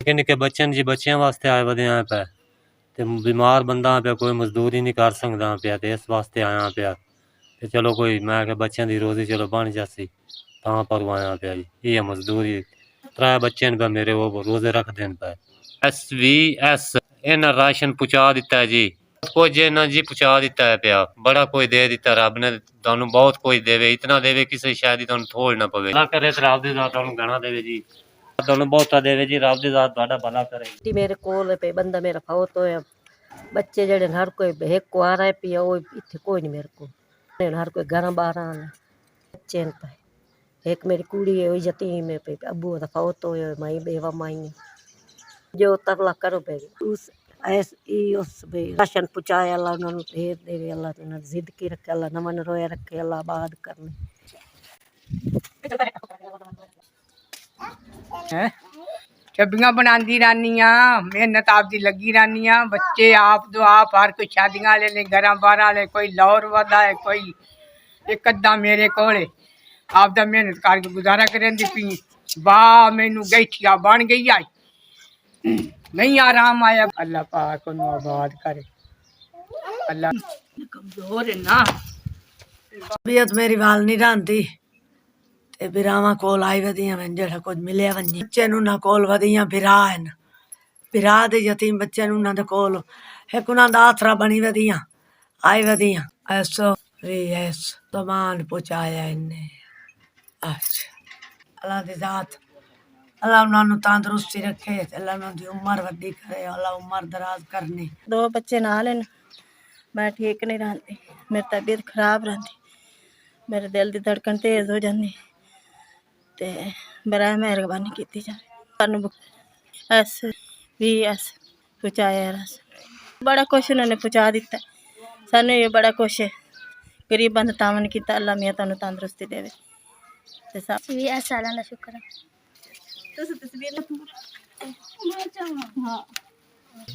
निक्के निक्के बच्चे जी बच्चों वास्ते आए वधे आए पे ते बीमार बंदा पे कोई मजदूरी नहीं कर सकदा पे ते इस वास्ते आया पे ते चलो कोई मैं के बच्चों की रोजी चलो बन जासी तां पर आया पे जी ये मजदूरी 3 बच्चे पे मेरे वो रोजे रख देन पे SVS इन्हें राशन पहुँचा दिता है जी कोई जे ना जी पहुँचा दिता है पिया बड़ा कोई दे दिता रब ने तुहानू बहुत कोई देवे इतना देवे किसी शायद तुहानू थोड़ ना पवे अल्लाह करे रब दी जात तुहानू गणा देवे जी तुहानू बहुता देवे जी रब दी जात तुहाडा भला करे मेरे कोल पे बंदा मेरा फौत होया बच्चे जेड़े हर कोई एक को आ रहा है पिया वो इत्थे कोई नहीं मेरे को हर कोई 11-12 बच्चे न पे एक मेरी कुड़ी है वो यतीम है पे अबू दा फौत होया माई बेवा माई जो तरला करो पे उस उस राशन पहुँचाए अल्लाह उन्होंने ढेर देवे अल्लाह उन्होंने जिद की रखे अल्लाह नमन रोया रखे अल्लाह आबाद करने छब्बियां बनाती रहनी मेहनत आपकी लगी रहनी बच्चे आप दो आप हर कोई शादियां वाले ने 11-12 वाले कोई लाहौर वादा है कोई एक अद्धा मेरे को आपदा मेहनत करके गुजारा करें पी वाह मैनू गैठिया बन गई आई नहीं आराम आया अल्लाह पाक उन्हें आबाद करे अल्लाह कमजोर है ना तबीयत मेरी वाल नहीं रही ते बिरावां कोल आई वधियां मैं जेड़ा कुछ मिलिया वंजी बच्चे ना कोल वधियां बिरा हैं बिरा दे यतीम बच्चे उन्हां दे कोल एक उन्हां दा आसरा बनी वधियां आई वधियां SOVS सामान पहुँचाया इन्हें अच्छा अल्लाह दी जात अल्लाह उन्होंने तंदुरुस्ती रखे अल्लाह उन्होंने उम्र वड्डी करे अल्लाह उम्र दराज करनी 2 बच्चे नाल हैं मैं ठीक नहीं रहती मेरी तबीयत खराब रहती मेरे दिल की धड़कन तेज़ हो जाती ते बड़ा मेहरबानी की जाए SVS पहुँचाया राशन बड़ा कुछ उन्होंने पहुँचा दिता सानू ये बड़ा कुछ गरीब बंद तावन किया अल्लाह मियाँ तुहानू तंदुरुस्ती देवे ते SVS वाला शुक्र है।